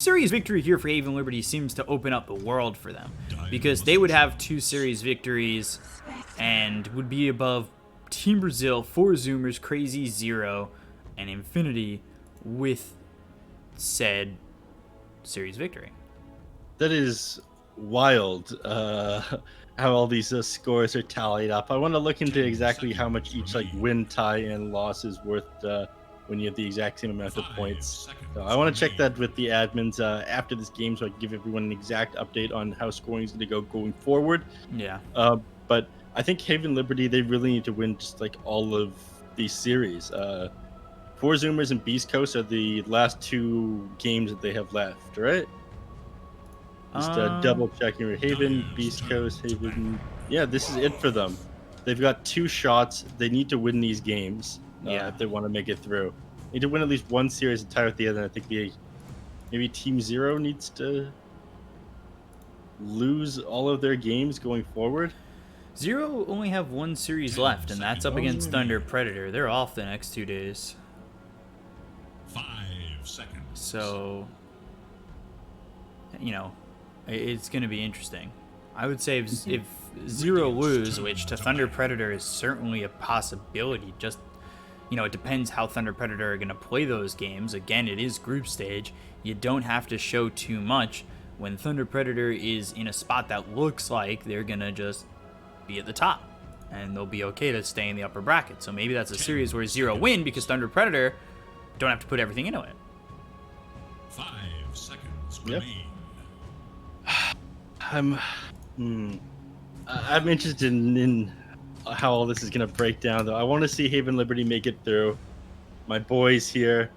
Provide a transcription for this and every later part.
series victory here for Haven Liberty seems to open up the world for them, because they would have 2 series victories and would be above Team Brazil, 4 Zoomers, Crazy, Zero, and Infinity with said series victory. That is wild. How all these scores are tallied up. I want to look into exactly how much each like win, tie, and loss is worth when you have the exact same amount of points. So I want to check that with the admins after this game, so I can give everyone an exact update on how scoring is going to go going forward. Yeah. But I think Haven Liberty, they really need to win just like all of these series. 4 Zoomers and Beast Coast are the last 2 games that they have left, right? Just double checking with Haven, Beast Coast, Haven. Yeah, this is it for them. They've got 2 shots. They need to win these games if they want to make it through. They need to win at least one series and tie with the other. I think maybe Team Zero needs to lose all of their games going forward. Zero only have 1 series left, and that's up against Thunder Predator. They're off the next 2 days. 5 seconds. So, you know, it's going to be interesting. I would say if Zero lose, which to Thunder Predator is certainly a possibility, just, you know, it depends how Thunder Predator are going to play those games. Again, it is group stage. You don't have to show too much when Thunder Predator is in a spot that looks like they're going to just be at the top, and they'll be okay to stay in the upper bracket. So maybe that's a series where Zero win because Thunder Predator don't have to put everything into it. 5 seconds remain. I'm interested in how all this is going to break down, though. I want to see Haven Liberty make it through. My boys here.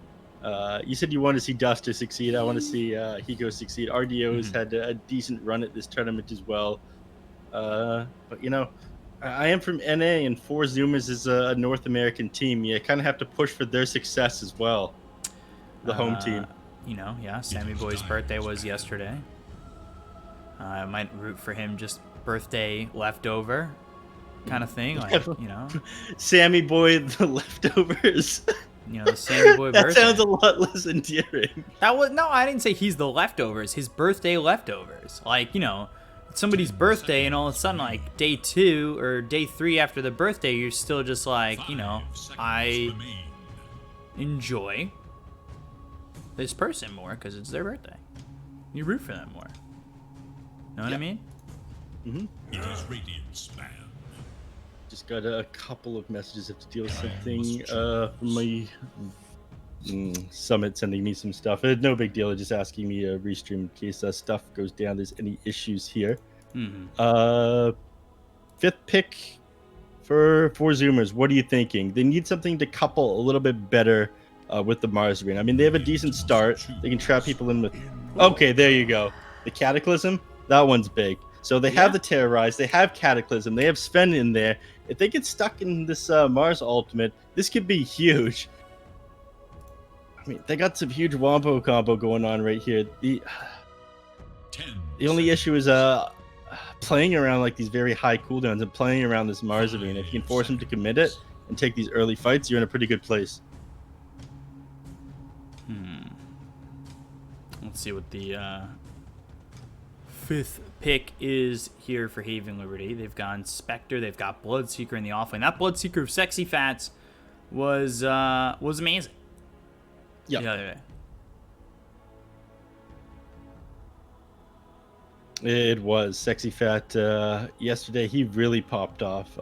You said you want to see Duster succeed. I want to see Hiko succeed. RDO's had a decent run at this tournament as well. But, you know, I am from NA, and 4 Zoomers is a North American team. You kind of have to push for their success as well. The home team. You know, yeah, Sammy Boy's birthday was yesterday. I might root for him, just birthday leftover kind of thing, like, you know. Sammy Boy, the leftovers. You know, the Sammy Boy that birthday. sounds a lot less endearing. No, I didn't say he's the leftovers. His birthday leftovers. Like, you know, it's somebody's birthday, and all of a sudden, like, day 2 or day 3 after the birthday, you're still just like, you know, I enjoy this person more because it's their birthday. You root for them more. Know what I mean? It is Radiant spam. Just got a couple of messages. Have to deal with something from my Summit sending me some stuff. No big deal. They're just asking me to restream in case stuff goes down. There's any issues here. 5th pick for 4 Zoomers. What are you thinking? They need something to couple a little bit better with the Mars Arena. I mean, they have a decent start. They can trap people in with... Okay, there you go. The Cataclysm. That one's big. So they have the Terrorize, they have Cataclysm, they have Sven in there. If they get stuck in this Mars Ultimate, this could be huge. I mean, they got some huge Wombo combo going on right here. The only issue is playing around like these very high cooldowns and playing around this Mars Arena. If you can force them to commit it and take these early fights, you're in a pretty good place. Let's see what the 5th pick is here for Haven Liberty. They've gone Spectre, they've got Bloodseeker in the offlane. That Bloodseeker of Sexy Fats was amazing. Yeah. The other It day. was Sexy Fat yesterday. He really popped off.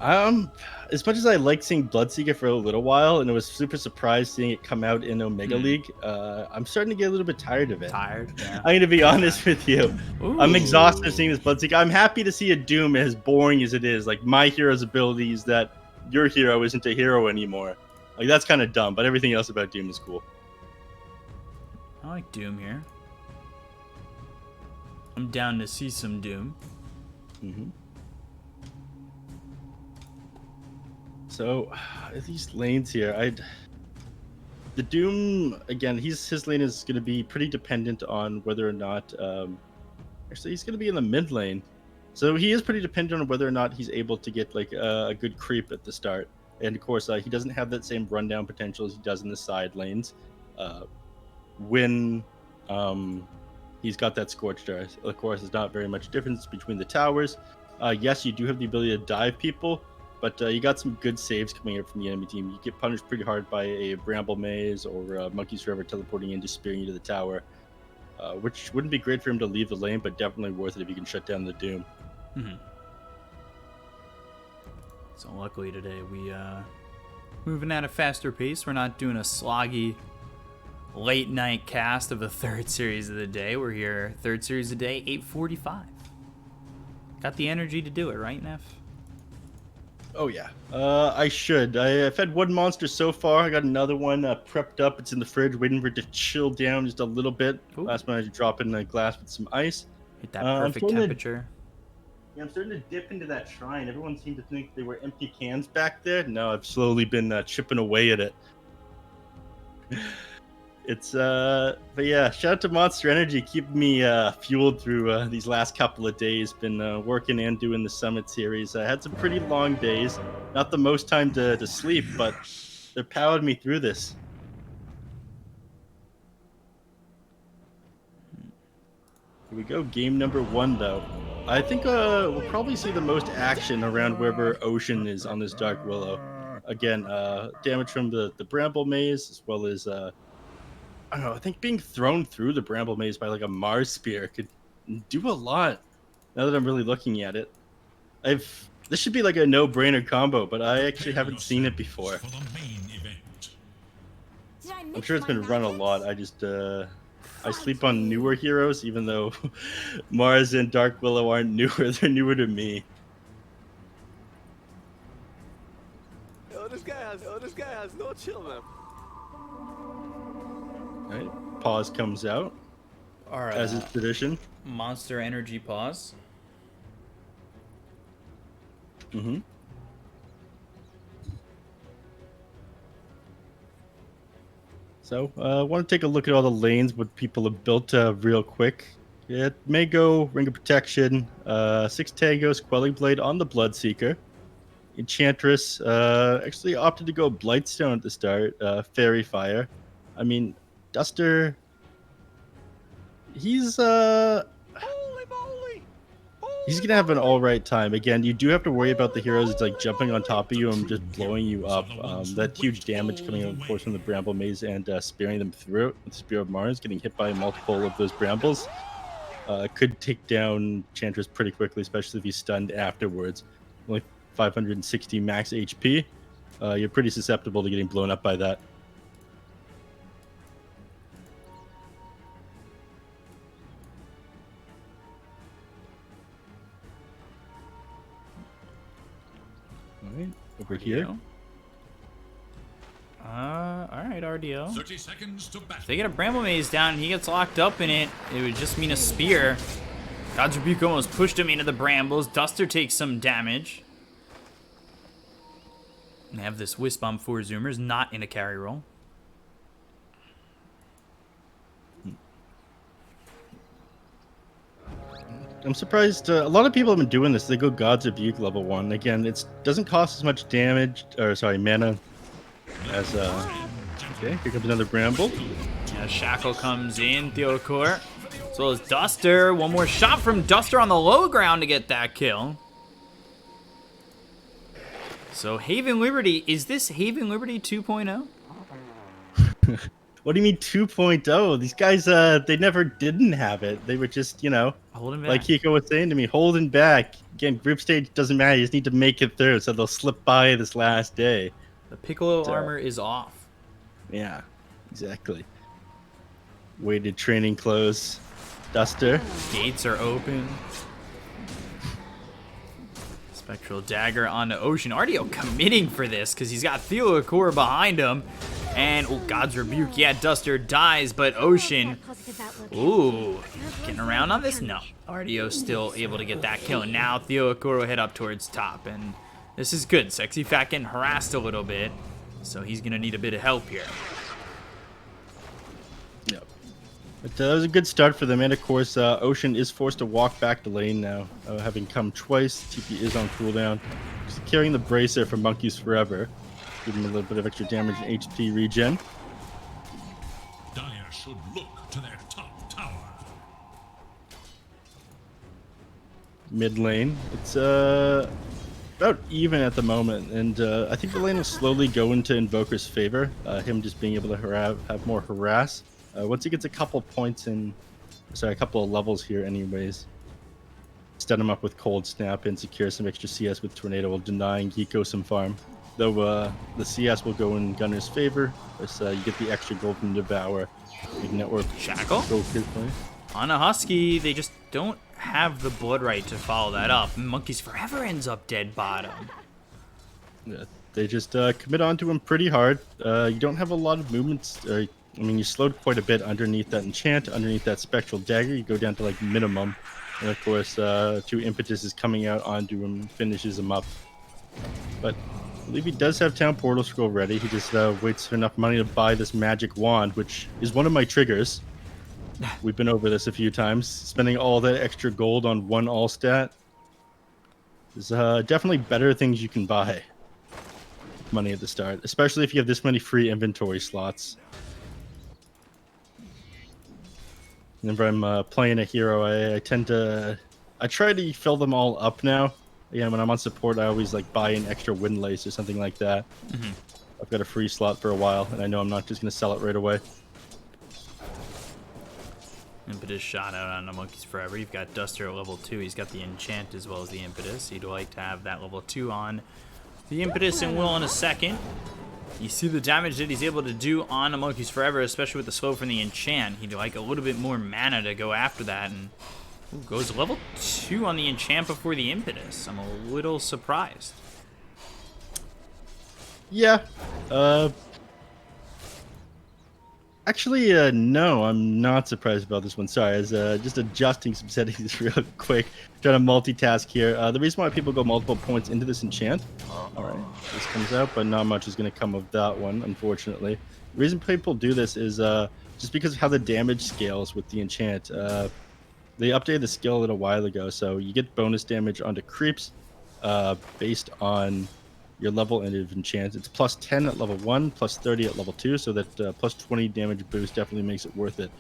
As much as I liked seeing Bloodseeker for a little while, and it was super surprised seeing it come out in Omega League, I'm starting to get a little bit tired of it. Yeah. I'm going to be honest with you. Ooh. I'm exhausted seeing this Bloodseeker. I'm happy to see a Doom as boring as it is. Like, my hero's ability is that your hero isn't a hero anymore. Like, that's kind of dumb, but everything else about Doom is cool. I like Doom here. I'm down to see some Doom. So, these lanes here, the Doom, again, his lane is going to be pretty dependent on whether or not, actually, he's going to be in the mid lane. So he is pretty dependent on whether or not he's able to get like a good creep at the start. And of course, he doesn't have that same rundown potential as he does in the side lanes. when he's got that Scorched Earth. Of course, there's not very much difference between the towers. Yes, you do have the ability to dive people, but you got some good saves coming up from the enemy team. You get punished pretty hard by a Bramble Maze or Monkeys Forever teleporting in, just spearing you to the tower, which wouldn't be great for him to leave the lane, but definitely worth it if you can shut down the Doom. Mm-hmm. So luckily today we moving at a faster pace. We're not doing a sloggy late night cast of the third series of the day. We're here third series of the day, 8:45. Got the energy to do it, right, Neph? Oh yeah, I should. I've had one monster so far. I got another one prepped up. It's in the fridge, waiting for it to chill down just a little bit. Ooh. Last one I just drop in a glass with some ice. Hit that perfect temperature. Yeah, I'm starting to dip into that shrine. Everyone seemed to think they were empty cans back there. No, I've slowly been chipping away at it. It's but yeah, shout out to Monster Energy, keeping me fueled through these last couple of days. Been working and doing the Summit series. I had some pretty long days. Not the most time to sleep, but they're powering me through this. Here we go, game number 1 though. I think we'll probably see the most action around wherever Ocean is on this Dark Willow. Again, damage from the Bramble Maze, as well as I don't know, I think being thrown through the Bramble Maze by like a Mars Spear could do a lot, now that I'm really looking at it. This should be like a no-brainer combo, but I actually haven't seen it before. I'm sure it's been run a lot. I just I sleep on newer heroes, even though Mars and Dark Willow aren't newer. They're newer to me. This guy has no chill, man. Right, pause comes out. All right, as is tradition. Monster Energy pause. Mm-hmm. So, I want to take a look at all the lanes, what people have built real quick. It may go Ring of Protection, 6 Tangos, Quelling Blade on the Bloodseeker. Enchantress actually opted to go Blightstone at the start, Fairy Fire. I mean, Duster, he's gonna have an all right time. Again, you do have to worry about the heroes. It's like jumping on top of you and just blowing you up. That huge damage coming out, of course, from the Bramble Maze and spearing them through it with Spear of Mars, getting hit by multiple of those brambles. Could take down Enchantress pretty quickly, especially if he's stunned afterwards. Only 560 max HP. You're pretty susceptible to getting blown up by that. Over here. All right, RDO. 30 seconds to battle. If they get a Bramble Maze down and he gets locked up in it, it would just mean a spear. God's Rebuke almost pushed him into the brambles. Duster takes some damage. And have this Wisp Bomb for Zoomers, not in a carry roll. I'm surprised. A lot of people have been doing this. They go God's Rebuke level 1. Again, it doesn't cost as much damage, or sorry, mana, as okay, here comes another Bramble. Yeah, Shackle comes in, Theocor. As well as Duster. One more shot from Duster on the low ground to get that kill. So Haven Liberty, is this Haven Liberty 2.0? What do you mean 2.0? These guys, they never didn't have it. They were just, you know, Holding back. like Hiko was saying to me, holding back. Again, group stage doesn't matter. You just need to make it through, so they'll slip by this last day. The Piccolo armor is off. Yeah, exactly. Weighted training clothes. Duster. Gates are open. Spectral Dagger onto Ocean. RDO committing for this because he's got Theocor behind him. And, oh, God's Rebuke. Yeah, Duster dies, but Ocean. Ooh, getting around on this? No. RDO still able to get that kill. And now Theocor will head up towards top. And this is good. Sexy Fat getting harassed a little bit. So he's going to need a bit of help here. Yep. But that was a good start for them. And, of course, Ocean is forced to walk back the lane now, having come twice. TP is on cooldown. Just carrying the Bracer for Monkeys Forever. Give him a little bit of extra damage and HP regen. should look to their top tower. Mid lane, it's about even at the moment, and I think the lane will slowly go into Invoker's favor. Him just being able to have more harass. Once he gets a couple points in, sorry, a couple of levels here, anyways. Stun him up with Cold Snap and secure some extra CS with Tornado while denying Geeko some farm. Though the CS will go in Gunner's favor, as you get the extra gold from Devour. Big network. Shackle? Go his way. On a Husky, they just don't have the blood right to follow that up. Monkeys Forever ends up dead bottom. Yeah, they just commit onto him pretty hard. You don't have a lot of movements. I mean, you slowed quite a bit underneath that enchant, underneath that spectral dagger. You go down to like minimum. And of course, 2 impetus is coming out onto him, finishes him up. But I believe he does have Town Portal Scroll ready. He just waits for enough money to buy this magic wand, which is one of my triggers. We've been over this a few times. Spending all that extra gold on one all stat is definitely better things you can buy. Money at the start, especially if you have this many free inventory slots. Whenever I'm playing a hero, I try to fill them all up now. Again, when I'm on support, I always like buy an extra wind lace or something like that. Mm-hmm. I've got a free slot for a while, and I know I'm not just going to sell it right away. Impetus shot out on the Monkeys Forever. You've got Duster at level 2. He's got the enchant as well as the Impetus. You'd like to have that level 2 on the Impetus and will in a second. You see the damage that he's able to do on the Monkeys Forever, especially with the slow from the enchant. He'd like a little bit more mana to go after that, and goes level 2 on the enchant before the Impetus. I'm a little surprised. Yeah. Actually, no, I'm not surprised about this one. Sorry, I was just adjusting some settings real quick. Trying to multitask here. The reason why people go multiple points into this enchant. Alright, this comes out, but not much is going to come of that one, unfortunately. The reason people do this is just because of how the damage scales with the enchant. They updated the skill a little while ago, so you get bonus damage onto creeps based on your level and of enchant. It's plus 10 at level 1, plus 30 at level 2, so that plus 20 damage boost definitely makes it worth it,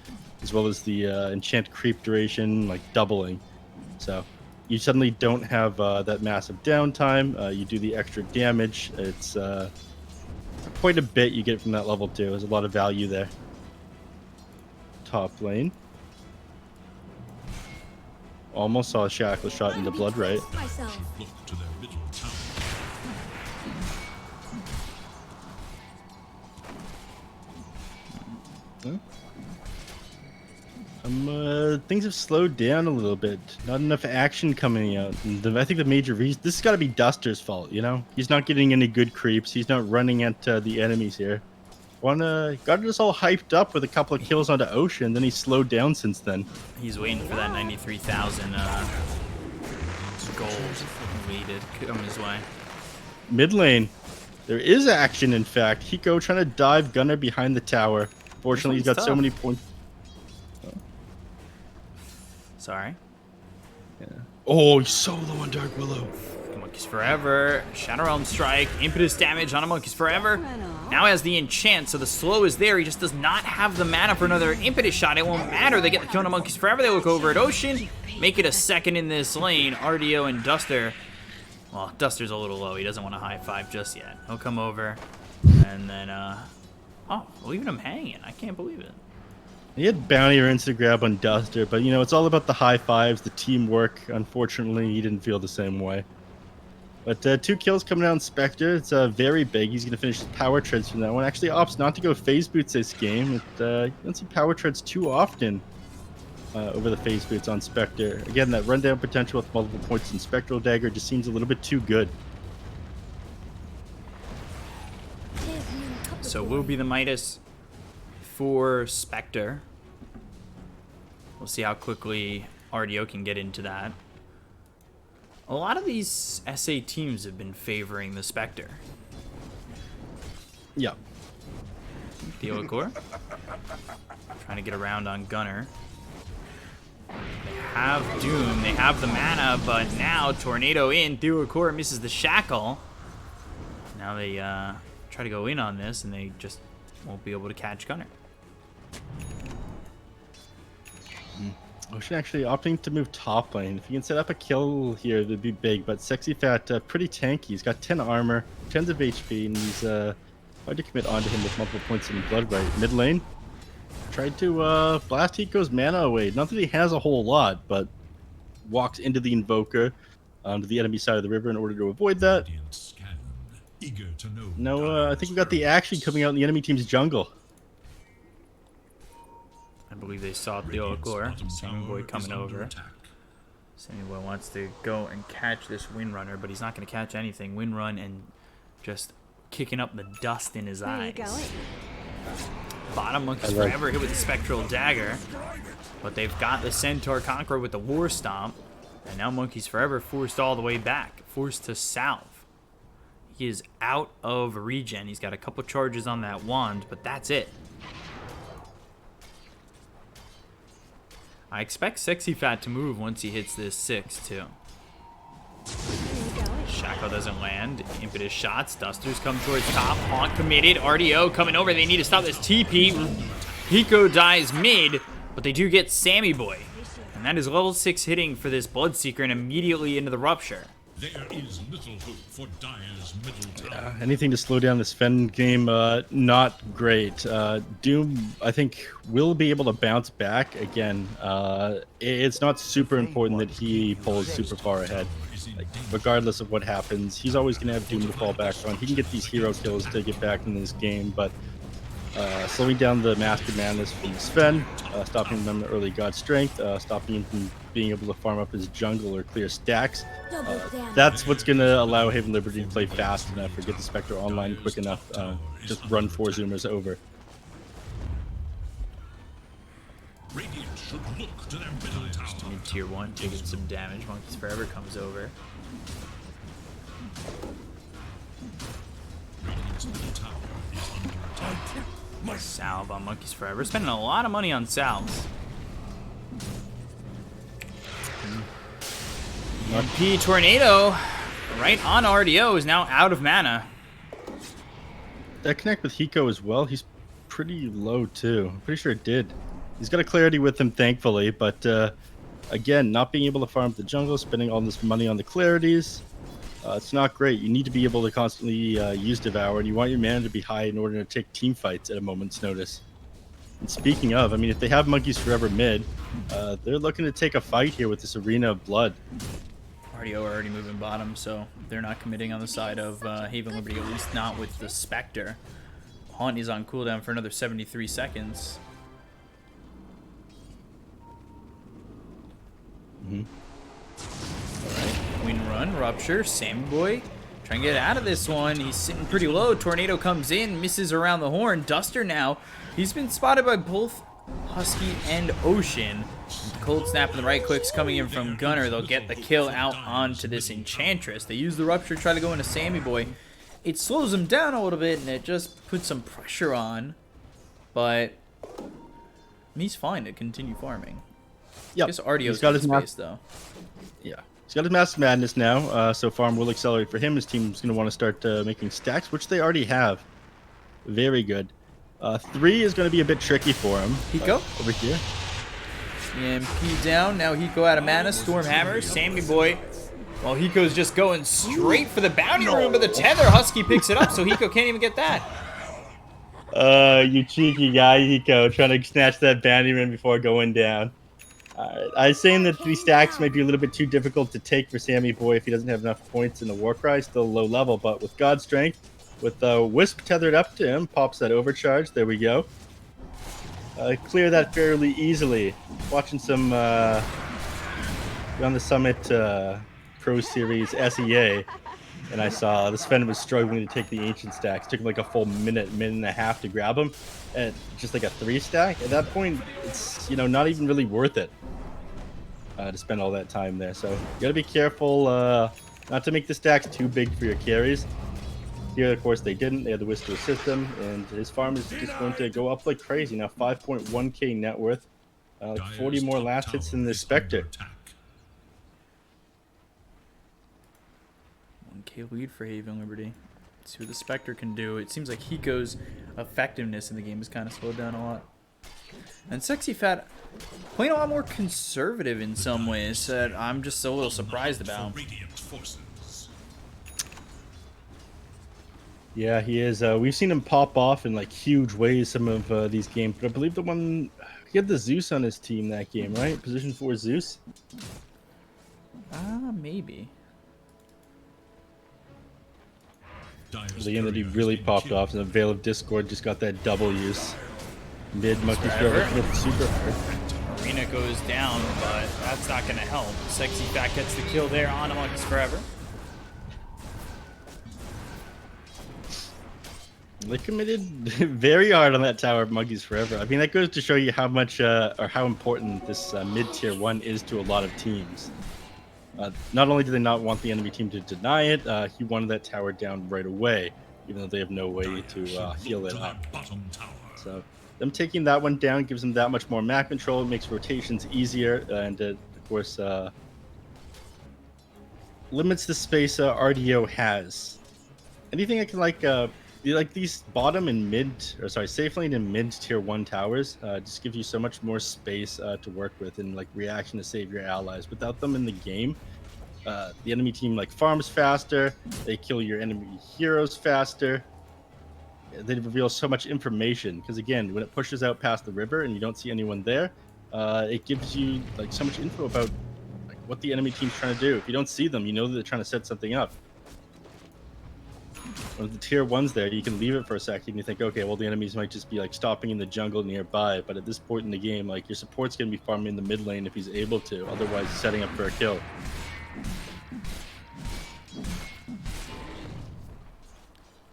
as well as the enchant creep duration like doubling. So you suddenly don't have that massive downtime. You do the extra damage. It's quite a bit you get from that level 2. There's a lot of value there. Top lane. Almost saw a shackle shot into blood, right? Look to their middle tower. Things have slowed down a little bit. Not enough action coming out. And I think the major reason, this has got to be Duster's fault, you know? He's not getting any good creeps. He's not running at the enemies here. Got us all hyped up with a couple of kills onto Ocean, then he slowed down since then. He's waiting for that 93,000 gold waited come his way. Mid lane. There is action, in fact. Hiko trying to dive Gunner behind the tower. Fortunately, he's got tough. so many points. Sorry. Yeah. Oh, he's so low on Dark Willow. Monkeys Forever, Shadow Realm Strike, Impetus damage on a Monkeys Forever. Now has the enchant, so the slow is there. He just does not have the mana for another Impetus shot. It won't matter. They get the kill on a Monkeys Forever. They look over at Ocean, make it a second in this lane. RDO and Duster. Well, Duster's a little low. He doesn't want to high five just yet. He'll come over, and then, oh, leaving him hanging. I can't believe it. He had bounty or instant grab on Duster, but you know, it's all about the high fives, the teamwork. Unfortunately, he didn't feel the same way. But 2 kills coming out on Spectre. It's very big. He's going to finish his power treads from that one. Actually opts not to go phase boots this game. You don't see power treads too often over the phase boots on Spectre. Again, that rundown potential with multiple points in Spectral Dagger just seems a little bit too good. So will be the Midas for Spectre. We'll see how quickly RDO can get into that. A lot of these SA teams have been favoring the Spectre. Yeah. Theocor trying to get around on Gunner. They have Doom, they have the mana, but now Tornado in. Theocor misses the shackle. Now they try to go in on this, and they just won't be able to catch Gunner. Ocean actually opting to move top lane. If he can set up a kill here, that'd be big. But Sexy Fat, pretty tanky. He's got 10 armor, tons of HP, and he's hard to commit onto him with multiple points in blood right. Mid lane, tried to blast Hiko's mana away. Not that he has a whole lot, but walks into the Invoker onto the enemy side of the river in order to avoid that. Radiant scan, eager to know No, I think we got the action coming out in the enemy team's jungle. I believe they saw the Radiant's core. bottom Sammy Boy tower coming is under over. attack. Sammy Boy wants to go and catch this Windrunner, but he's not going to catch anything. Windrun and just kicking up the dust in his eyes. Bottom Monkeys Forever hit with the Spectral Dagger, but they've got the Centaur Conqueror with the War Stomp, and now Monkeys Forever forced all the way back, forced to south. He is out of regen. He's got a couple charges on that wand, but that's it. I expect Sexy Fat to move once he hits this 6 too. Shackle doesn't land. Impetus shots. Dusters come towards top. Haunt committed. RDO coming over. They need to stop this TP. Hiko dies mid, but they do get Sammy Boy. And that is level 6 hitting for this Bloodseeker and immediately into the Rupture. There is little hope for Dire's middle tower. Anything to slow down this Fen game, not great. Doom, I think, will be able to bounce back again. It's not super important that he pulls super far ahead. Like, regardless of what happens, he's always going to have Doom to fall back on. He can get these hero kills to get back in this game, but slowing down the Master Madness from Sven, stopping them early God Strength, stopping him from being able to farm up his jungle or clear stacks. That's what's going to allow Haven Liberty to play fast enough or get the Spectre online quick enough. Just run 4 Zoomers over. Radiant should look to their middle tower. In tier 1, taking some damage. Monkeys Forever comes over. Radiant's middle tower is under attack. Salve on Monkeys Forever. Spending a lot of money on salves. MP Tornado right on RDO is now out of mana. That connect with Hiko as well. He's pretty low too. I'm pretty sure it did. He's got a clarity with him, thankfully, but again, not being able to farm the jungle, spending all this money on the clarities, it's not great. You need to be able to constantly use Devour, and you want your mana to be high in order to take team fights at a moment's notice. And speaking of, I mean, if they have Monkeys Forever mid, they're looking to take a fight here with this Arena of Blood. RDO are already moving bottom, so they're not committing on the side of Haven Liberty, at least not with the Spectre. Haunt is on cooldown for another 73 seconds. Alright, Wind Run, Rupture, Sammy Boy trying to get out of this one. He's sitting pretty low. Tornado comes in, misses around the horn. Duster now, he's been spotted by both Husky and Ocean. Cold Snap and the right clicks coming in from Gunner. They'll get the kill out onto this Enchantress. They use the Rupture, try to go into Sammy Boy. It slows him down a little bit, and it just puts some pressure on. But he's fine to continue farming. Yep. I guess RDO's He's got his space, though. Yeah. He's got his Master Madness now, so farm will accelerate for him. His team's going to want to start making stacks, which they already have. Very good. 3 is going to be a bit tricky for him. Hiko? Over here. EMP down. Now Hiko out of mana. Stormhammer. Sammy Boy. While Hiko's just going straight for the bounty room, but the tether. Husky picks it up, so Hiko can't even get that. You cheeky guy, Hiko, trying to snatch that bounty run before going down. I was saying that 3 stacks might be a little bit too difficult to take for Sammy Boy if he doesn't have enough points in the Warcry, still low level, but with God Strength, with Wisp tethered up to him, pops that overcharge, there we go. Clear that fairly easily. Watching some on the Summit Pro Series SEA, and I saw this Sven was struggling to take the Ancient stacks. It took him like a full minute and a half to grab them, and just like a 3 stack. At that point, it's not even really worth it to spend all that time there. So you gotta be careful not to make the stacks too big for your carries. Here, of course, they didn't. They had the Wisp to assist him, and his farm is just going to go up like crazy now. 5.1k net worth, like 40 more last hits than the Spectre. 1k lead for Haven Liberty. Let's see what the Spectre can do. It seems like Hiko's effectiveness in the game has kind of slowed down a lot. And Sexy Fat, playing a lot more conservative in some ways that I'm just a little surprised about. Radiant forces. Yeah, he is. We've seen him pop off in like huge ways some of these games, but I believe the one he had the Zeus on his team that game, right? Position 4 Zeus. Maybe. The game that he really popped off, and the Veil of Discord just got that double use. Mid Monkey's Forever with super hard. Arena goes down, but that's not going to help. Sexy Fat gets the kill there on Monkeys Forever. They committed very hard on that tower of Monkeys Forever. I mean, that goes to show you how much or how important this mid-tier 1 is to a lot of teams. Not only do they not want the enemy team to deny it, he wanted that tower down right away, even though they have no way to heal it up. So them taking that one down gives them that much more map control, makes rotations easier, and of course limits the space RDO has. Anything I can like these bottom and mid, or sorry, safe lane and mid tier 1 towers just gives you so much more space to work with and like reaction to save your allies. Without them in the game, the enemy team like farms faster, they kill your enemy heroes faster, they reveal so much information because again, when it pushes out past the river and you don't see anyone there, it gives you like so much info about like what the enemy team's trying to do. If you don't see them, you know that they're trying to set something up. With the tier 1s there, you can leave it for a second and you think, okay, well, the enemies might just be like stopping in the jungle nearby, but at this point in the game, like your support's gonna be farming in the mid lane if he's able to, otherwise setting up for a kill.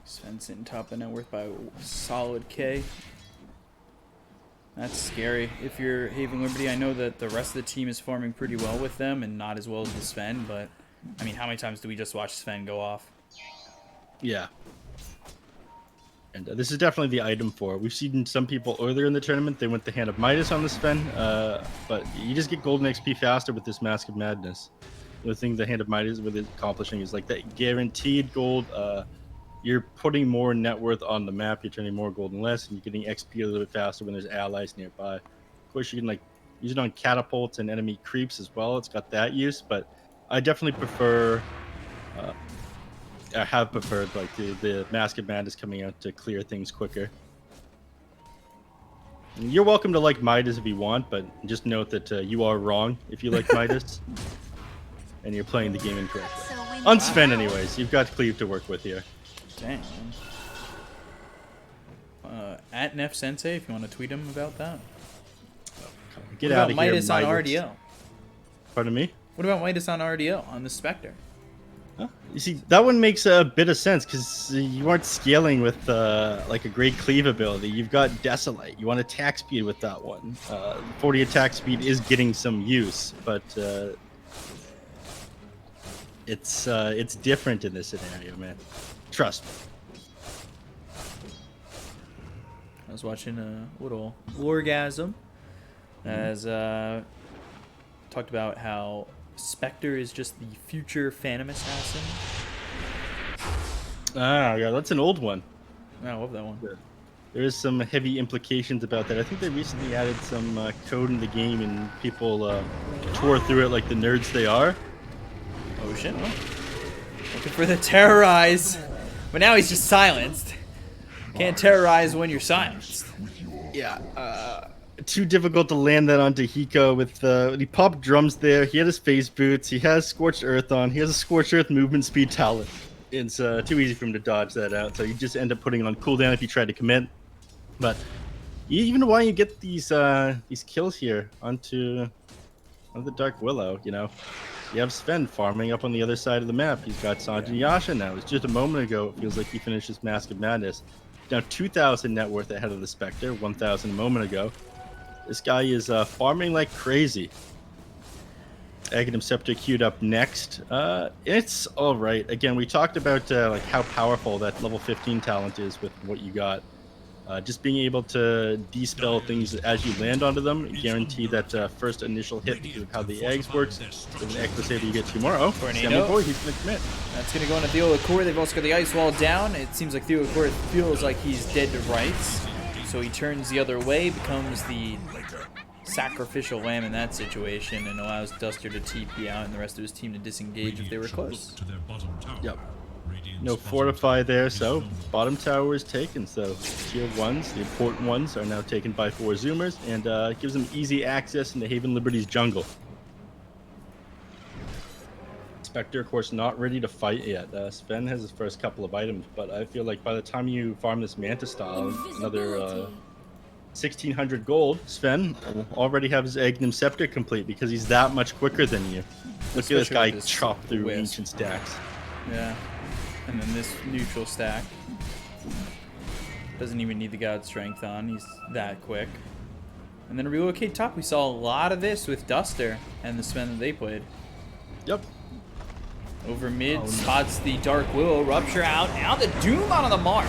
Svensson top of net worth by a solid K. That's scary. If you're Haven Liberty, I know that the rest of the team is farming pretty well with them and not as well as the Sven, but I mean, how many times do we just watch Sven go off? Yeah. And this is definitely the item for it. We've seen some people earlier in the tournament, they went the Hand of Midas on the Sven, but you just get golden XP faster with this Mask of Madness. The thing the Hand of Midas with it accomplishing is like that guaranteed gold. You're putting more net worth on the map, you're turning more gold and less, and you're getting XP a little bit faster when there's allies nearby. Of course, you can like use it on catapults and enemy creeps as well. It's got that use, but I definitely prefer... I have preferred like the Mask of Madness coming out to clear things quicker. And you're welcome to like Midas if you want, but just note that you are wrong if you like Midas, and you're playing the game incorrectly. On Sven, anyways, you've got Cleave to work with here. Dang. At Neph Sensei, if you want to tweet him about that. Get what out about of here, Midas on Midas. RDO? Pardon me? What about Midas on RDO on the Spectre? Huh? You see, that one makes a bit of sense because you aren't scaling with like a great cleave ability. You've got Desolate. You want attack speed with that one. 40 attack speed is getting some use, but it's different in this scenario, man. Trust me. I was watching a little orgasm as talked about how Spectre is just the future Phantom Assassin. Ah, yeah, that's an old one. I love that one. There is some heavy implications about that. I think they recently added some code in the game, and people tore through it like the nerds they are. Oh shit! Oh. Looking for the terrorize, but now he's just silenced. Can't terrorize when you're silenced. Yeah. Too difficult to land that onto Hiko with he popped drums there. He had his phase boots. He has Scorched Earth on. He has a Scorched Earth movement speed talent. It's too easy for him to dodge that out. So you just end up putting it on cooldown if you try to commit. But even why you get these kills here onto the Dark Willow, you know, you have Sven farming up on the other side of the map. He's got Sanjay and Yasha now. It's just a moment ago. It feels like he finished his Mask of Madness. Now 2,000 net worth ahead of the Spectre. 1,000 a moment ago. This guy is farming like crazy. Aghanim Scepter queued up next. It's all right. Again, we talked about like how powerful that level 15 talent is with what you got. Just being able to dispel things as you land onto them, guarantee that first initial hit because of how the eggs works. With an Echo Saber you get tomorrow. Tornado. He's gonna commit. That's gonna go into Theo Lacour. They've also got the ice wall down. It seems like Theo Lacour feels like he's dead to rights. So he turns the other way, becomes the sacrificial lamb in that situation and allows Duster to TP out and the rest of his team to disengage if they were close. To their bottom tower. Yep. Radiant's No bottom fortify tower there, is so no more. bottom tower is taken. So tier 1s, the important ones, are now taken by 4 Zoomers, and gives them easy access into Haven Liberty's jungle. Spectre, of course, not ready to fight yet. Sven has his first couple of items, but I feel like by the time you farm this Manta style, another 1,600 gold, Sven will already have his Agnum Scepter complete because he's that much quicker than you. Look at this Especially guy with this chop through wisp. ancient stacks. Yeah. And then this neutral stack. Doesn't even need the God Strength on. He's that quick. And then relocate top. We saw a lot of this with Duster and the Sven that they played. Yep. Over mid, spots the Dark Willow, Rupture out. Now the Doom out on the Mars.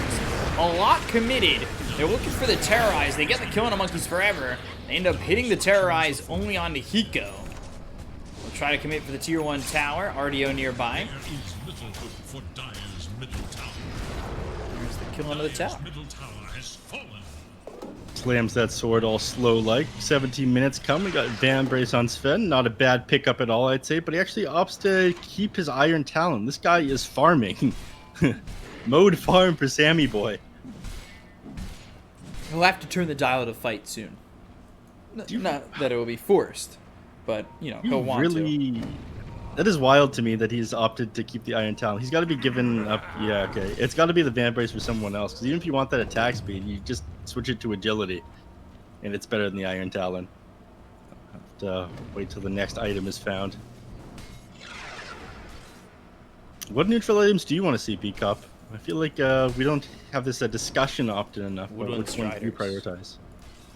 A lot committed. They're looking for the Terrorize. They get the kill on the Monkeys Forever. They end up hitting the Terrorize only onto Hiko. We'll try to commit for the tier 1 tower. RDO nearby. There is little hope for Dire's middle tower. There's the kill onto the tower. Dire's middle tower has fallen. Slams that sword all slow like. 17 minutes come. We got Van Brace on Sven. Not a bad pickup at all, I'd say, but he actually opts to keep his Iron Talon. This guy is farming. Mode farm for Sammy Boy. He'll have to turn the dial to fight soon. Not that it will be forced, but, you know, he'll want to. That is wild to me that he's opted to keep the Iron Talon. He's got to be given up. Yeah, okay. It's got to be the Van Brace for someone else. Because even if you want that attack speed, you just switch it to agility. And it's better than the Iron Talon. Have to wait till the next item is found. What neutral items do you want to see, Bkop? I feel like we don't have this discussion often enough. But Woodland which one do you Striders. prioritize?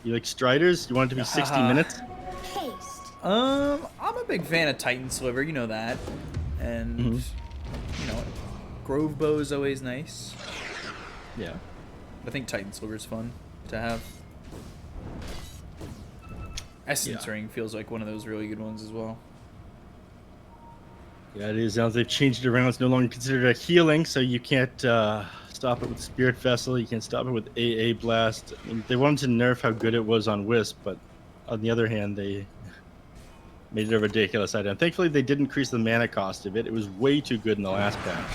You like Striders? You want it to be 60 minutes? Haste. I'm a big fan of Titan Sliver, you know that. And, you know, Grove Bow is always nice. Yeah. I think Titan Sliver is fun to have. Essence Ring feels like one of those really good ones as well. Yeah, it is. Now they've changed it around. It's no longer considered a healing, so you can't stop it with Spirit Vessel. You can't stop it with AA Blast. I mean, they wanted to nerf how good it was on Wisp, but on the other hand, they made it a ridiculous item. Thankfully, they did increase the mana cost of it. It was way too good in the last patch.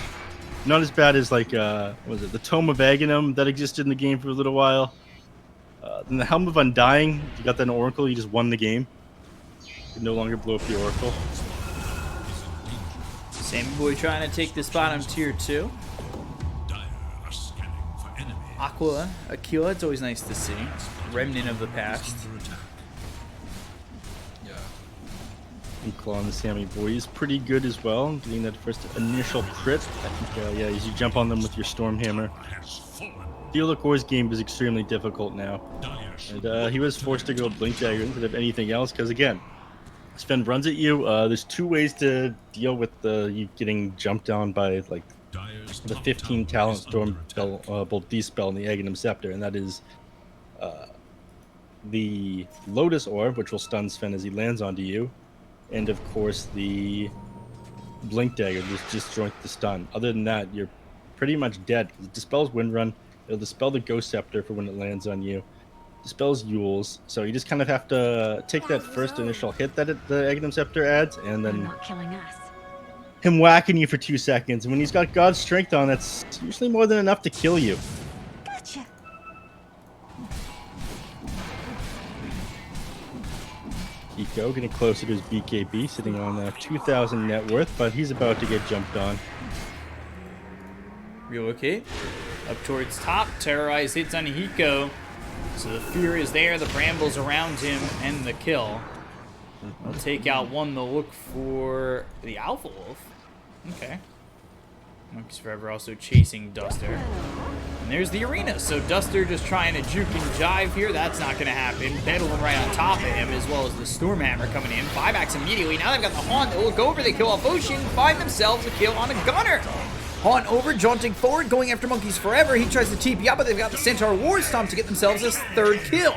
Not as bad as, like, what was it, the Tome of Aghanim that existed in the game for a little while. Then the Helm of Undying, if you got that in Oracle, you just won the game. You could no longer blow up the Oracle. Sammy Boy trying to take this bottom tier 2. Dire are scanning for enemy. Aqua, Aquila, it's always nice to see. Remnant of the past. Under attack. And Claw on the Sammy Boy is pretty good as well. Getting that first initial crit. I think, yeah, as you jump on them with your Storm Hammer. Has fallen. Theo Lacour's game is extremely difficult now. Dire should And he was forced to go Blink Dagger instead of anything else, because again, Sven runs at you. There's 2 ways to deal with you getting jumped down by like Dire's the top 15 tower talent is Storm under spell, attack. Bolt D spell, and the Aghanim Scepter, and that is the Lotus Orb, which will stun Sven as he lands onto you, and of course the Blink Dagger, just destroys the stun. Other than that, you're pretty much dead. It dispels Windrun, it'll dispel the Ghost Scepter for when it lands on you, dispels Yules, so you just kind of have to take that first initial hit that the Aghanim Scepter adds, and They're then not killing us. him whacking you for 2 seconds. And when he's got God's Strength on, that's usually more than enough to kill you. Gotcha. Hiko getting closer to his BKB, sitting on 2,000 net worth, but he's about to get jumped on. Relocate. Up towards top. Terrorize hits on Hiko. So the fear is there. The brambles around him and the kill. They'll take out one. They'll look for the Alpha Wolf. Okay. Monkeys Forever also chasing Duster. And there's the arena. So Duster just trying to juke and jive here. That's not going to happen. Bedouin right on top of him, as well as the Stormhammer coming in. Buybacks immediately. Now they've got the Haunt. They'll look over. They kill off Ocean. Find themselves a kill on a Gunner. Haunt over, jaunting forward, going after Monkeys Forever. He tries to TP out, but they've got the Centaur War Stomp to get themselves a 3rd kill.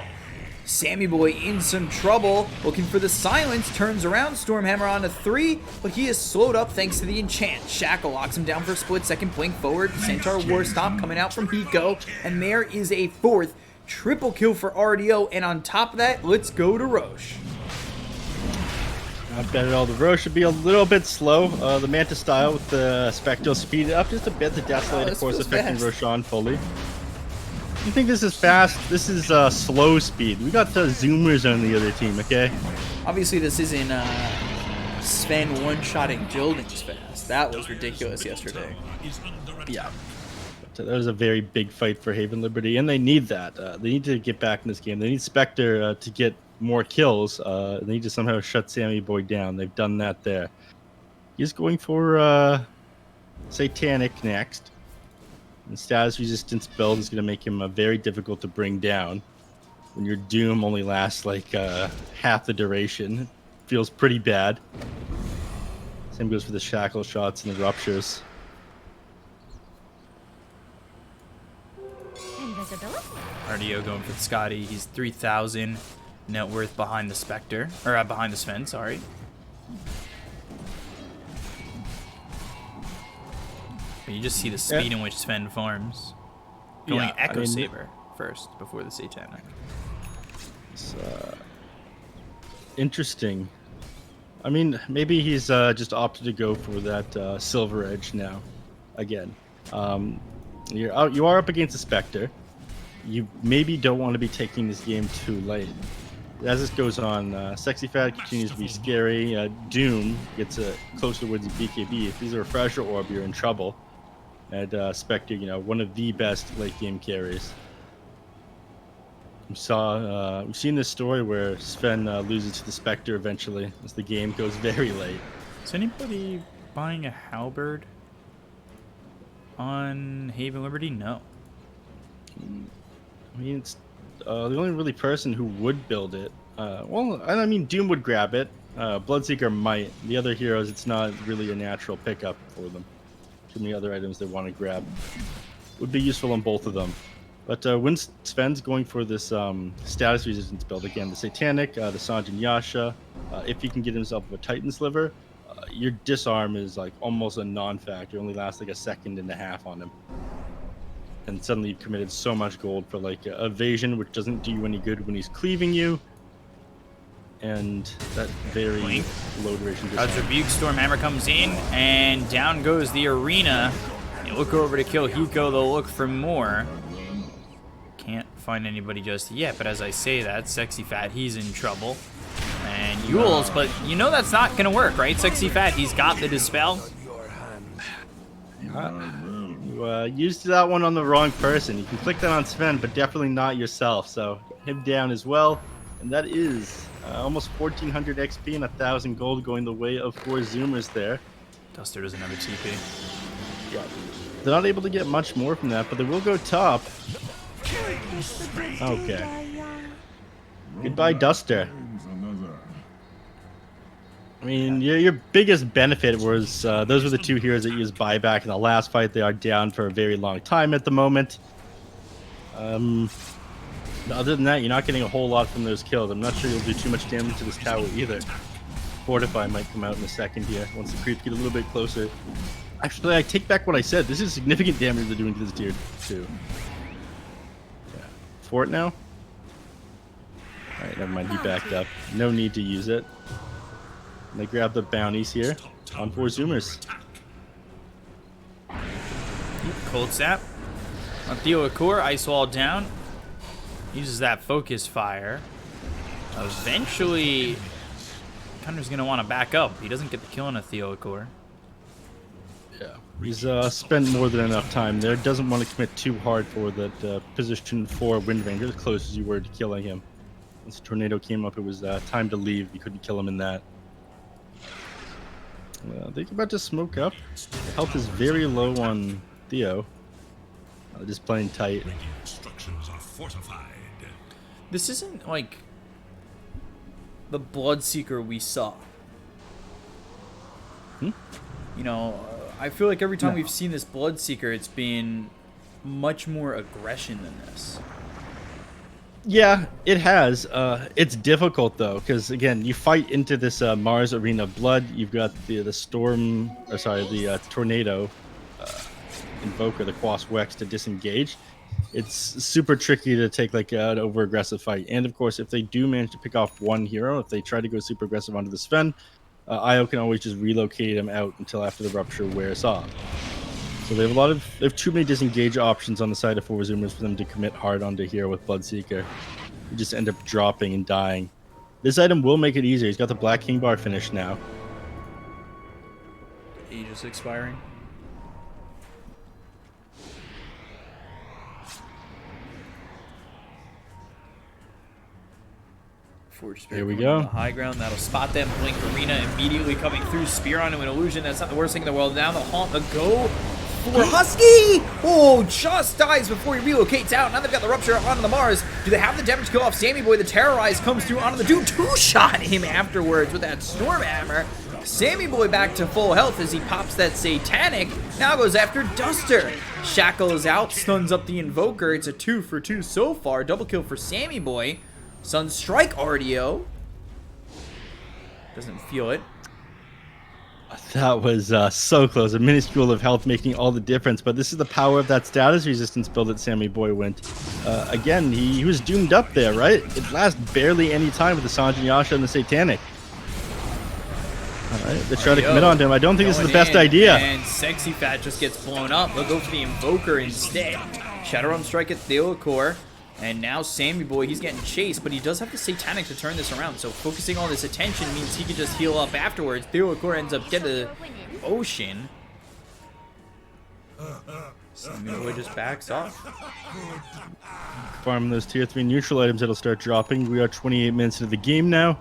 Sammy Boy in some trouble, looking for the silence, turns around, Stormhammer on a 3, but he is slowed up thanks to the enchant. Shackle locks him down for a split second, blink forward, Centaur War Stomp coming out from Hiko, and there is a 4th Triple kill for RDO, and on top of that, let's go to Roche. Not bad at all. The Roche should be a little bit slow. The Manta style with the Spectral speed up just a bit. The Desolate, of course, affecting Roshan fully. You think this is fast? This is slow speed. We got the Zoomers on the other team, okay? Obviously, this isn't Sven one-shotting Jildings fast. That was ridiculous yesterday. Yeah. But that was a very big fight for Haven Liberty, and they need that. They need to get back in this game. They need Spectre to get more kills. They need to somehow shut Sammy Boy down. They've done that there. He's going for Satanic next. And status resistance build is going to make him very difficult to bring down. When your Doom only lasts like half the duration, it feels pretty bad. Same goes for the shackle shots and the ruptures. RDO going for the Scotty. He's 3,000 net worth behind the Spectre, or behind the Sven, sorry. But you just see the speed in which Sven farms. Going Echo Saber first before the Satanic. It's interesting. I mean, maybe he's just opted to go for that Silver Edge now. Again, you are up against a Spectre. You maybe don't want to be taking this game too late. As this goes on, Sexy Fat continues to be scary. Doom gets closer towards the BKB. If he's a Refresher Orb, you're in trouble. And Spectre, one of the best late game carries. We've seen this story where Sven loses to the Spectre eventually as the game goes very late. Is anybody buying a Halberd on Haven Liberty? No. I mean, it's the only really person who would build it. Well, I mean, Doom would grab it. Bloodseeker might. The other heroes, it's not really a natural pickup for them. Too many other items they want to grab. Would be useful on both of them. But when Sven's going for this status resistance build, again, the Satanic, the Sanjin Yasha, if he can get himself a Titan Sliver, your disarm is like almost a non-factor. It only lasts like a second and a half on him. And suddenly you've committed so much gold for like evasion, which doesn't do you any good when he's cleaving you. And that very low duration disarm. As Rebuke Stormhammer comes in, and down goes the arena. They look over to kill Hiko, they'll look for more. Can't find anybody just yet, but as I say that, Sexy Fat, he's in trouble. And Yules, but you know that's not gonna work, right? Sexy Fat, he's got the Dispel. You used that one on the wrong person. You can click that on Sven, but definitely not yourself. So him down as well. And that is almost 1,400 XP and 1,000 gold going the way of 4 Zoomers there. Duster doesn't have a TP. Yeah. They're not able to get much more from that, but they will go top. Okay. Goodbye, Duster. I mean, your biggest benefit was those were the 2 heroes that used buyback in the last fight. They are down for a very long time at the moment. Other than that, you're not getting a whole lot from those kills. I'm not sure you'll do too much damage to this tower either. Fortify might come out in a second here once the creeps get a little bit closer. Actually, I take back what I said. This is significant damage they're doing to this tier 2. Yeah. Fort now? Alright, never mind. He backed up. No need to use it. And they grab the bounties here on 4 Zoomers. Cold Snap. Theo Akor, Ice Wall down. Uses that Focus Fire. Eventually, Thunder's going to want to back up. He doesn't get the kill on a Theo Akor. Yeah, he's spent more than enough time there. Doesn't want to commit too hard for that position 4 Wind Ranger, as close as you were to killing him. Once the tornado came up, it was time to leave. You couldn't kill him in that. They're about to smoke up. The health is very low on Theo. Just playing tight. Structures are fortified. This isn't like the Bloodseeker we saw. You know, I feel like every time we've seen this Bloodseeker, it's been much more aggression than this. Yeah, it has. It's difficult though, because again, you fight into this Mars Arena of Blood. You've got the tornado Invoker, the Quas Wex to disengage. it's super tricky to take like an over aggressive fight. And of course, if they do manage to pick off one hero, if they try to go super aggressive onto the Sven, Io can always just relocate him out until after the rupture wears off. So they have too many disengage options on the side of 4 Zoomers for them to commit hard onto hero with Bloodseeker. You just end up dropping and dying. This item will make it easier. He's got the Black King Bar finish now. Aegis expiring. Forge Spirit Here we going go. to the high ground. That'll spot them. Blink Arena immediately coming through. Spear onto an illusion. That's not the worst thing in the world. Now the haunt, the go for Husky. Oh, just dies before he relocates out. Now they've got the rupture onto the Mars. Do they have the damage to kill off Sammy Boy? The Terrorize comes through onto the dude. Two-shot him afterwards with that Stormhammer. Sammy Boy back to full health as he pops that Satanic. Now goes after Duster. Shackle is out. Stuns up the Invoker. It's a 2 for 2 so far. Double kill for Sammy Boy. Sunstrike RDO. Doesn't feel it. That was so close. A minuscule of health making all the difference. But this is the power of that status resistance build that Sammy Boy went. Again, he was doomed up there, right? It lasts barely any time with the Sanjin Yasha and the Satanic. All right, they try to commit on to him. I don't think this is the best idea. And Sexy Fat just gets blown up. They'll go for the Invoker instead. Shadowrun Strike at Theocor. And now Sammy Boy, he's getting chased, but he does have the Satanic to turn this around. So focusing all this attention means he can just heal up afterwards. Theocor ends up getting the Ocean. Sammy Boy just backs off. Farming those tier 3 neutral items that'll start dropping. We are 28 minutes into the game now.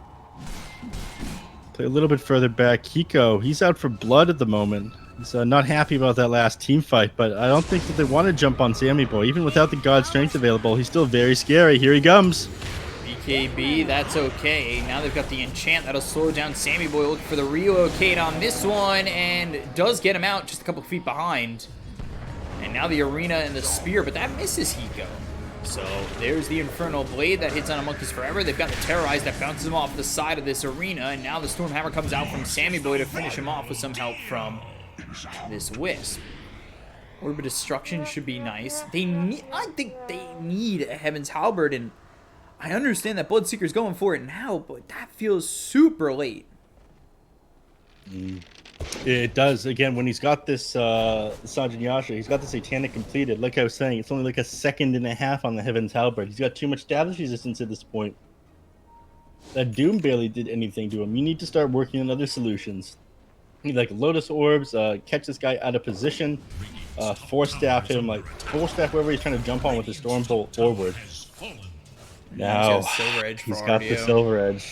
Play a little bit further back. Hiko, he's out for blood at the moment. He's not happy about that last team fight, but I don't think that they want to jump on Sammy Boy. Even without the God Strength available, he's still very scary. Here he comes. BKB, that's okay. Now they've got the enchant that'll slow down Sammy Boy. Looking for the relocate on this one, and does get him out just a couple feet behind. And now the arena and the spear, but that misses Hiko. So there's the Infernal Blade that hits on a Monkeys Forever. They've got the Terrorize that bounces him off the side of this arena, and now the Stormhammer comes out from Sammy Boy to finish him off with some help from this Wisp. Orb of Destruction should be nice. I think they need a Heaven's Halberd, and I understand that Bloodseeker's going for it now, but that feels super late. It does. Again, when he's got this Sanjin Yasha, he's got the Satanic completed. Like I was saying, it's only like a second and a half on the Heaven's Halberd. He's got too much status resistance at this point. That Doom barely did anything to him. You need to start working on other solutions. You need like Lotus Orbs, catch this guy out of position, Force Staff him, like Force Staff wherever he's trying to jump on with the Storm Bolt forward. Now, he's got the Silver Edge.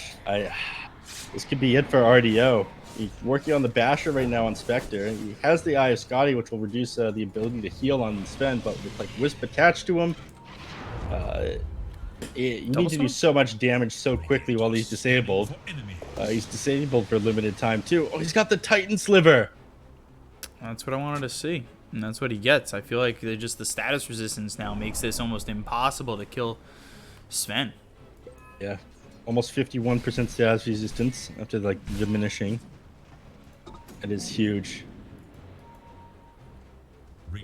This could be it for RDO. He's working on the Basher right now on Spectre. He has the Eye of Scotty, which will reduce the ability to heal on Sven, but with like Wisp attached to him, you need to do so much damage so quickly while he's disabled. He's disabled for a limited time too. Oh, he's got the Titan Sliver. That's what I wanted to see, and that's what he gets. I feel like just the status resistance now makes this almost impossible to kill Sven. Yeah, almost 51% status resistance after like diminishing. That is huge.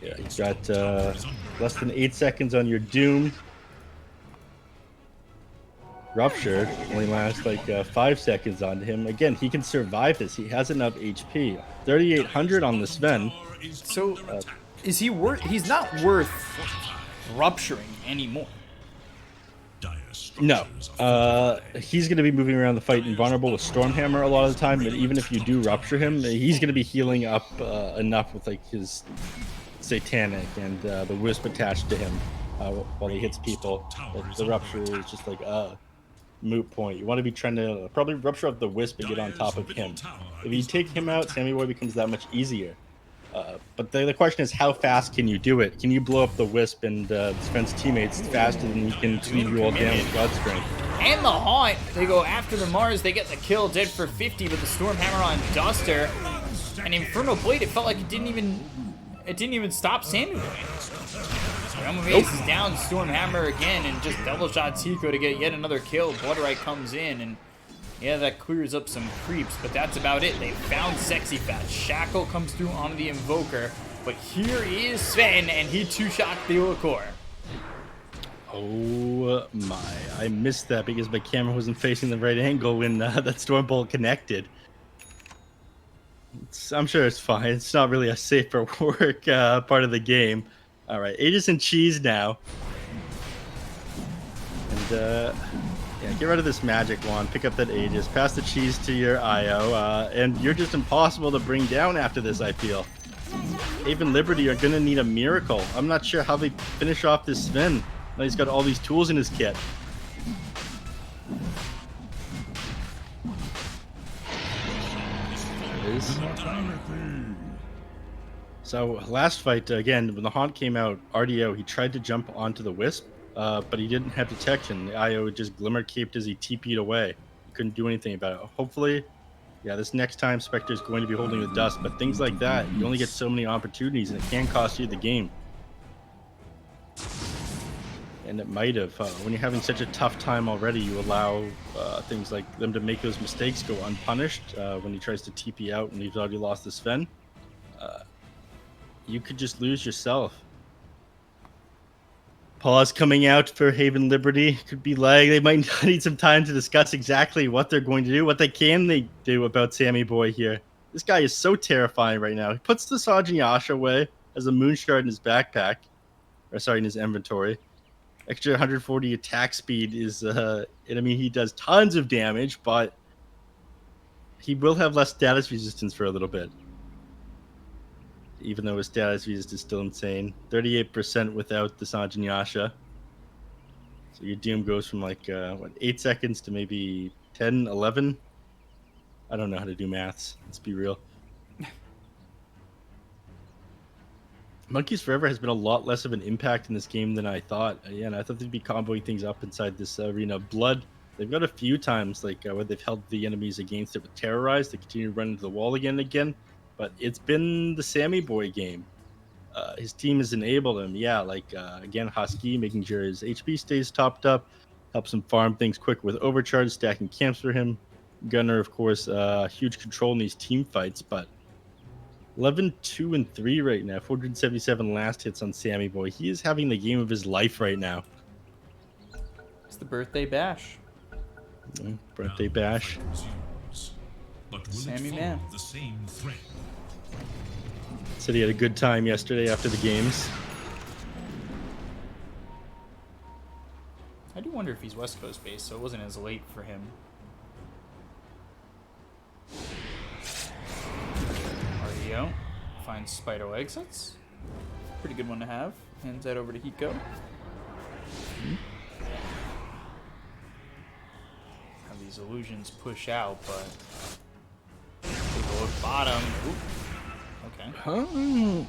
Yeah, you've got less than 8 seconds on your Doom. Rupture only lasts like 5 seconds on him. Again, he can survive this. He has enough HP. 3,800 on the Sven. So, is he worth? He's not worth rupturing anymore. No. He's going to be moving around the fight invulnerable with Stormhammer a lot of the time. But even if you do rupture him, he's going to be healing up enough with like his Satanic and the Wisp attached to him while he hits people. The rupture is just like moot point. You want to be trying to probably rupture up the Wisp and get on top of him. If you take him out, Sammy Boy becomes that much easier. But the question is, how fast can you do it? Can you blow up the Wisp and Sven's teammates faster than you can cleave you all down with God Strength? And the Haunt, they go after the Mars, they get the kill, dead for 50 with the Stormhammer on Duster. And Infernal Blade, it felt like it didn't even stop Sammy Boy. Mace is down, Stormhammer again, and just double shots Hiko to get yet another kill. Bloodright comes in, and yeah, that clears up some creeps, but that's about it. They found Sexy Fat. Shackle comes through on the Invoker, but here is Sven, and he two-shot Theocor. Oh my, I missed that because my camera wasn't facing the right angle when that Stormbolt connected. I'm sure it's fine. It's not really a safe for work part of the game. All right, Aegis and Cheese now. And yeah, get rid of this magic wand. Pick up that Aegis. Pass the Cheese to your IO. And you're just impossible to bring down after this, I feel. Haven Liberty are going to need a miracle. I'm not sure how they finish off this Sven. Now he's got all these tools in his kit. There it is. So last fight, again, when the Haunt came out, RDO, he tried to jump onto the Wisp, but he didn't have detection. The IO just glimmer caped as he TP'd away. He couldn't do anything about it. Hopefully, yeah, this next time Spectre is going to be holding the dust, but things like that, you only get so many opportunities and it can cost you the game. And it might have. When you're having such a tough time already, you allow things like them to make those mistakes go unpunished. When he tries to TP out and he's already lost the Sven, you could just lose yourself. Pause coming out for Haven Liberty. Could be lag. They might need some time to discuss exactly what they're going to do, what they do about Sammy Boy here. This guy is so terrifying right now. He puts the Sajin Yasha away as a Moonshard in his backpack. Or sorry, in his inventory. Extra 140 attack speed is, I mean, he does tons of damage, but he will have less status resistance for a little bit. Even though his status resist is still insane. 38% without the Sajin Yasha. So your Doom goes from like, 8 seconds to maybe 10, 11? I don't know how to do maths. Let's be real. Monkeys Forever has been a lot less of an impact in this game than I thought. Yeah, and I thought they'd be comboing things up inside this arena. Blood, they've got a few times like where they've held the enemies against it with Terrorize. They continue to run into the wall again and again. But it's been the Sammy Boy game. His team has enabled him. Yeah, like, again, Husky, making sure his HP stays topped up. Helps him farm things quick with Overcharge, stacking camps for him. Gunner, of course, huge control in these team fights. But 11, 2, and 3 right now. 477 last hits on Sammy Boy. He is having the game of his life right now. It's the birthday bash. Birthday bash. But will Sammy it follow Man. the same thread? Said he had a good time yesterday after the games. I do wonder if he's West Coast based, so it wasn't as late for him. RDO finds Spider exits. Pretty good one to have. Hands that over to Hiko. Have these illusions push out, but take a look bottom. Oop. Okay.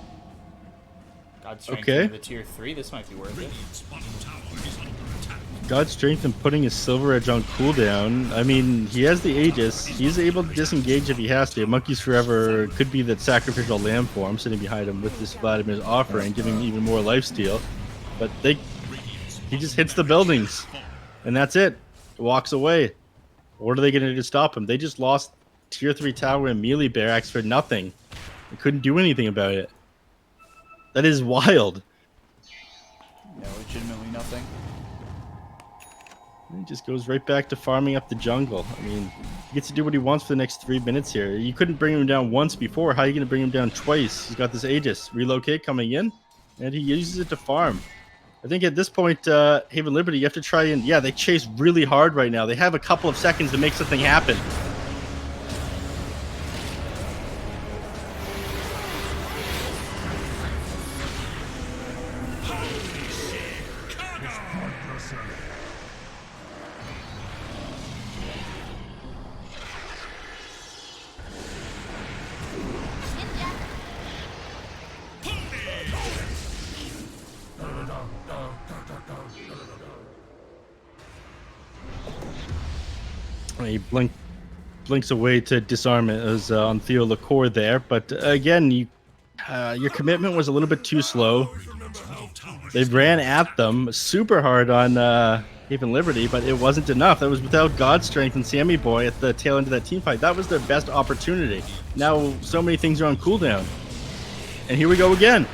God strength Okay. the tier 3. This might be worth it. Radiant's bottom tower is under attack. God's strength and putting his Silver Edge on cooldown. I mean, he has the Aegis. He's able to disengage if he has to. Monkeys Forever could be that sacrificial lamb form sitting behind him with this Vladimir's offering, giving him even more lifesteal. But he just hits the buildings, and that's it. Walks away. What are they going to do to stop him? They just lost tier 3 tower and melee barracks for nothing. They couldn't do anything about it. That is wild. Yeah, legitimately nothing. He just goes right back to farming up the jungle. I mean, he gets to do what he wants for the next 3 minutes here. You couldn't bring him down once before. How are you going to bring him down twice? He's got this Aegis. Relocate coming in, and he uses it to farm. I think at this point, Haven Liberty, you have to try and... Yeah, they chase really hard right now. They have a couple of seconds to make something happen. He blinks away to disarm it as on Theo Lacour there, but again, your commitment was a little bit too slow. They ran at them super hard on Haven Liberty, but it wasn't enough. That was without God's strength and Sammy Boy at the tail end of that team fight. That was their best opportunity. Now so many things are on cooldown, and here we go again.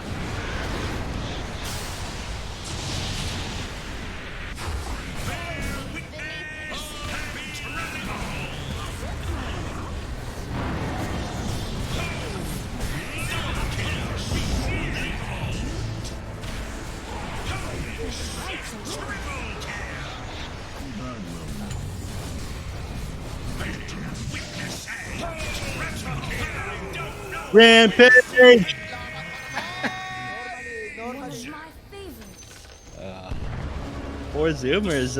Rampage! Four Zoomers,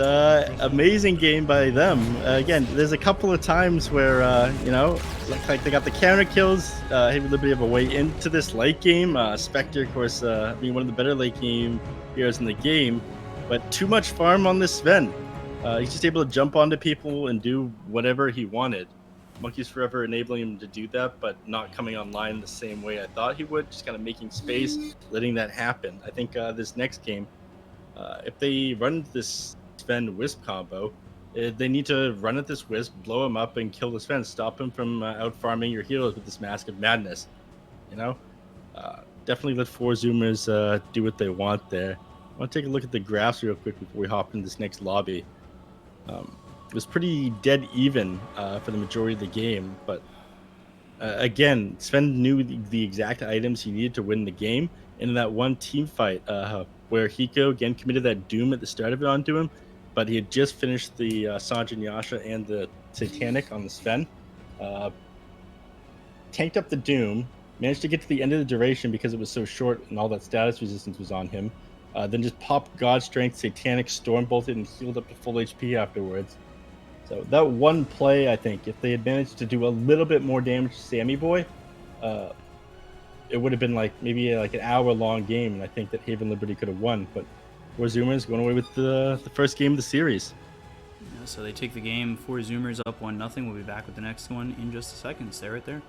amazing game by them. Again, there's a couple of times where, looks like they got the counter kills. Haven Liberty have a way into this late game. Spectre, of course, being one of the better late game heroes in the game, but too much farm on this Sven. He's just able to jump onto people and do whatever he wanted. Monkeys Forever enabling him to do that, but not coming online the same way I thought he would, just kind of making space, letting that happen. I think this next game, if they run this Sven Wisp combo, they need to run at this Wisp, blow him up, and kill the Sven. Stop him from out farming your heroes with this Mask of Madness. Definitely let four Zoomers do what they want there. I want to take a look at the graphs real quick before we hop into this next lobby. It was pretty dead even for the majority of the game, but again, Sven knew the exact items he needed to win the game. And in that one team fight where Hiko again committed that Doom at the start of it onto him, but he had just finished the Sanjin Yasha and the Satanic on the Sven, tanked up the Doom, managed to get to the end of the duration because it was so short and all that status resistance was on him, then just popped God Strength, Satanic, Storm bolted, and healed up to full HP afterwards. So that one play, I think, if they had managed to do a little bit more damage to Sammy Boy, it would have been maybe an hour-long game, and I think that Haven Liberty could have won. But four Zoomers going away with the first game of the series. So they take the game. Four Zoomers up 1-0. We'll be back with the next one in just a second. Stay right there.